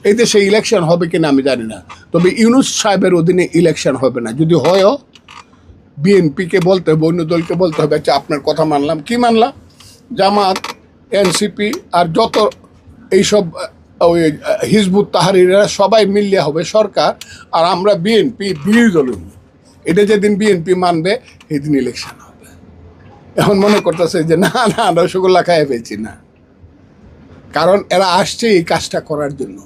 এই দেশে ইলেকশন হবে কিনা আমি জানি না, তবে ইউনূস সাহেবের অধীনে ইলেকশন হবে না। যদি হয়ও বিএনপিকে বলতে হবে, অন্য দলকে বলতে হবে আচ্ছা আপনার কথা মানলাম। কি মানলাম? জামাত, এনসিপি আর যত এইসব ওই হিজবুত তাহরিরা সবাই মিলিয়ে হবে সরকার, আর আমরা বিএনপি বিরোধী দল। এটা যেদিন বিএনপি মানবে সেদিন ইলেকশন হবে। এখন মনে করতেছে যে না না রসগোল্লা খাইয়ে পেয়েছি না, কারণ এরা আসছে এই কাজটা করার জন্য।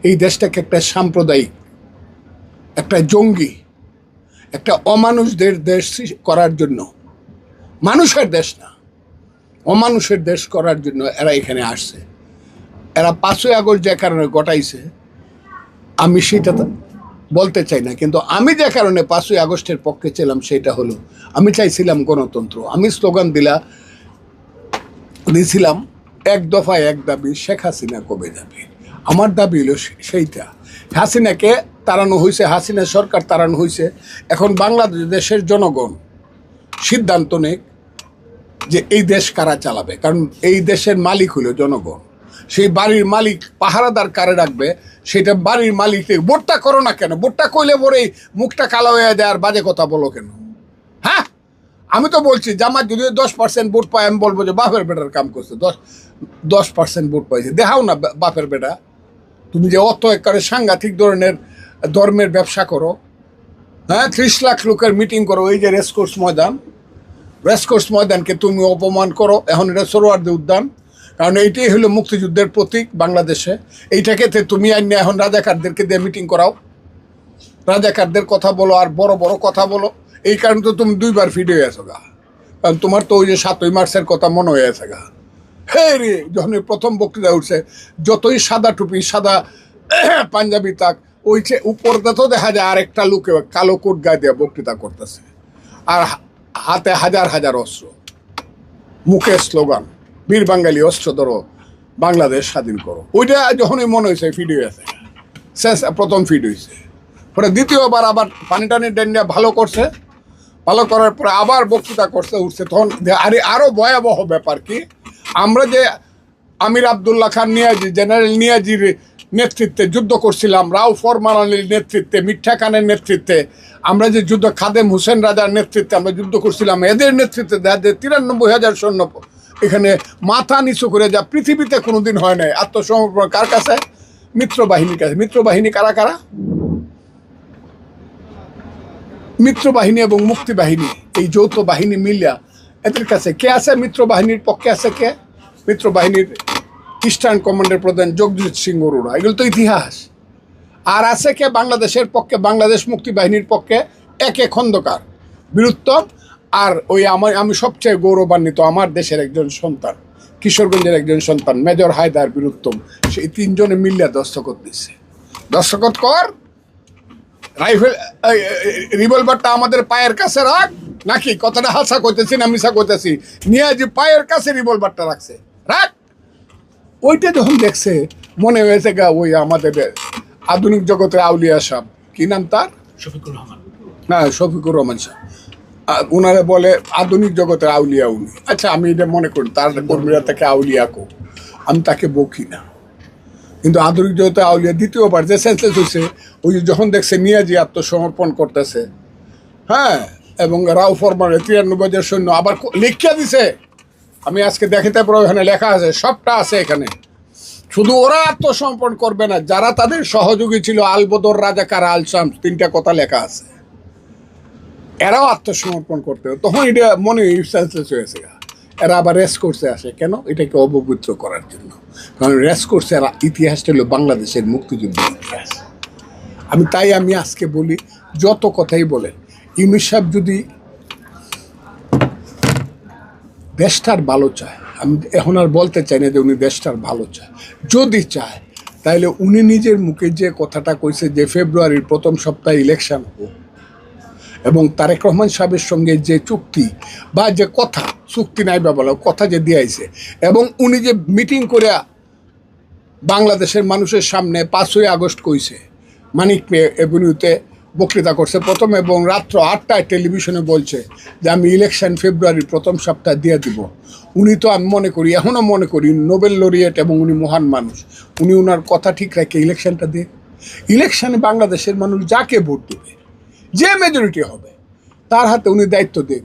এই দেশটাকে একটা সাম্প্রদায়িক, একটা জঙ্গি, একটা অমানুষদের দেশ করার জন্য, মানুষের দেশ না অমানুষের দেশ করার জন্য এরা এখানে আসছে। এরা 5ই আগস্ট যে কারণে ঘটাইছে আমি সেটা বলতে চাই না, কিন্তু আমি যে কারণে 5ই আগস্টের পক্ষে ছিলাম সেটা হলো আমি চাইছিলাম গণতন্ত্র। আমি স্লোগান দিয়েছিলাম এক দফায় এক দাবি, শেখ হাসিনা কবে যাবে। আমার দাবি হলো সেইটা। হাসিনাকে তাড়ানো হয়েছে, হাসিনা সরকার তাড়ানো হয়েছে। এখন বাংলাদেশের জনগণ সিদ্ধান্ত নেক যে এই দেশ কারা চালাবে, কারণ এই দেশের মালিক হলো জনগণ। সেই বাড়ির মালিক পাহারাদার কারে রাখবে সেটা বাড়ির মালিক। ভোটটা করো না কেন? ভোটটা কইলে পরেই মুখটা কালো হয়ে যায় আর বাজে কথা বলো কেন? হ্যাঁ, আমি তো বলছি জামাত যদি 10% ভোট পায় আমি বলবো যে বাপের বেটার কাম করছে। 10% ভোট পাইছে, দেখাও না বাপের বেটা। তুমি যে অত একবারে সাংঘাতিক ধরনের ধর্মের ব্যবসা করো, হ্যাঁ 30 লাখ লোকের মিটিং করো, এই যে রেসকোর্স ময়দানকে তুমি অপমান করো। এখন এটা সোহরাওয়ার্দী উদ্যান, কারণ এইটাই হলো মুক্তিযুদ্ধের প্রতীক বাংলাদেশে। এইটাকে তুমি আইনে এখন রাজাকারদেরকে দিয়ে মিটিং করাও, রাজাকারদের কথা বলো আর বড় বড় কথা বলো। এই কারণে তো তুমি 2বার ফিট হয়ে গেছো গা, কারণ তোমার তো ওই যে 7ই মার্চের কথা মনে হয়ে গেছে গা। হ্যাঁ রে, যখন প্রথম বক্তৃতা উঠছে, যতই সাদা টুপি সাদা পাঞ্জাবি তাক, ওই যে উপরটা তো দেখা যায় আরেকটা লোকে কালো কোট গায়ে দিয়ে বক্তৃতা করতেছে, আর হাতে হাজার হাজার অস্ত্র, মুখে স্লোগান বীর বাঙালি অস্ত্র ধরো, বাংলাদেশ স্বাধীন করো। ওইটা যখনই মনে হয়েছে ফিড হয়ে গেছে, শেষ প্রথম ফিড হয়েছে। পরে দ্বিতীয়বার আবার পানি টানি ডেন্ডিয়া ভালো করছে, ভালো করার পরে আবার বক্তৃতা করতে উঠছে। তখন আরও ভয়াবহ ব্যাপার কি, আমরা যে আমির আবদুল্লাহ খান নিয়াজি, জেনারেল নিয়াজির নেতৃত্বে যুদ্ধ করছিলাম, রাও ফরমান আলীর নেতৃত্বে, মিঠা খানের নেতৃত্বে আমরা যে যুদ্ধ, খাদেম হোসেন রাজার নেতৃত্বে আমরা যুদ্ধ করছিলাম, এদের নেতৃত্বে 93,000 সৈন্য এখানে মাথা নিচু করে, যা পৃথিবীতে কোনোদিন হয় নাই। আত্মসমর্পণ কার কাছে? মিত্রবাহিনীর কাছে। মিত্রবাহিনী কারা কারা? মিত্রবাহিনী এবং মুক্তিবাহিনী, এই যৌথ বাহিনী মিলিয়া এদের কাছে কে আছে? মিত্রবাহিনীর পক্ষে আছে কে? মিত্রবাহিনীর ইস্টার্ন কমান্ডের প্রধান জগজিৎ সিং অরোরা। এগুলো তো ইতিহাস। আর আছে কে বাংলাদেশের পক্ষে? বাংলাদেশ মুক্তিবাহিনীর পক্ষে একে খন্দকার, বীরুত্তম, আর ওই আমি সবচেয়ে গৌরবান্বিত আমার দেশের একজন সন্তান, কিশোরগঞ্জের একজন সন্তান, মেজর হায়দার বীরুত্তম। সেই 3 জনে মিলিয়া দস্তখত দিচ্ছে। দস্তখত কর, রাইফেল রিভলভারটা আমাদের পায়ের কাছে রাখ। নাকি কথাটা হাসা করতেছি না মিশা করতেছি? নিয়ে যে পায়ের কাছে রিভলভারটা রাখছে, রাখ। ওইটা যখন দেখছে মনে হয়েছে গা ওই আমাদের আধুনিক জগতের আউলিয়া সাহেব, কি নাম তার? শফিকুর রহমান। হ্যাঁ, শফিকুর রহমান সাহেব। ওনারা বলে আধুনিক জগতের আউলিয়া উনি। আচ্ছা, আমি এটা মনে করি তার কর্মীরা তাকে আউলিয়া কো, আমি তাকে বকি না, কিন্তু আধুনিক জগতে আউলিয়া। দ্বিতীয়বার যে সেন্সলেস হয়েছে, ওই যখন দেখছে নিয়াজি আত্মসমর্পণ করতেছে, হ্যাঁ, এবং রাও ফরমানের 93,000 সৈন্য আবার লিখিয়া দিছে। আমি আজকে দেখিতে পারো, এখানে লেখা আছে, সবটা আছে এখানে। শুধু ওরা আত্মসমর্পণ করবে না, যারা তাদের সহযোগী ছিল, আলবদর, রাজাকার, আল শামস, 3টা কথা লেখা আছে, এরাও আত্মসমর্পণ করতে হবে। তখন এটা মনে সেন্সলেস হয়েছে। এরা আবার রেস কোর্সে আসে কেন? এটাকে অপবিত্র করার জন্য। কারণ রেস কোর্সে এরা ইতিহাসটা হলো বাংলাদেশের মুক্তিযুদ্ধের ইতিহাস। আমি আজকে বলি, যত কথাই বলেন, ইউনূস সাহেব যদি দেশটার ভালো চায়, আমি এখন আর বলতে চাই না যে উনি দেশটার ভালো চায়, যদি চায় তাহলে উনি নিজের মুখে যে কথাটা কইছে যে ফেব্রুয়ারির প্রথম সপ্তাহে ইলেকশন হোক, এবং তারেক রহমান সাহেবের সঙ্গে যে চুক্তি বা যে কথা, চুক্তি নাই বা বলা কথা যে দিয়েছে, এবং উনি যে মিটিং করে বাংলাদেশের মানুষের সামনে 5ই আগস্ট কইছে মানিক এভিনিউতে বক্তৃতা করছে প্রথমে এবং রাত্র 8টায় টেলিভিশনে বলছে যে আমি ইলেকশন ফেব্রুয়ারির প্রথম সপ্তাহে দিয়ে দিব। উনি তো আমি মনে করি, এখনও মনে করি নোবেল লরিয়েট এবং উনি মহান মানুষ। উনি ওনার কথা ঠিক রেখে ইলেকশনটা দিয়ে, ইলেকশনে বাংলাদেশের মানুষ যাকে ভোট দেবে, যে মেজরিটি হবে তার হাতে উনি দায়িত্ব দেন।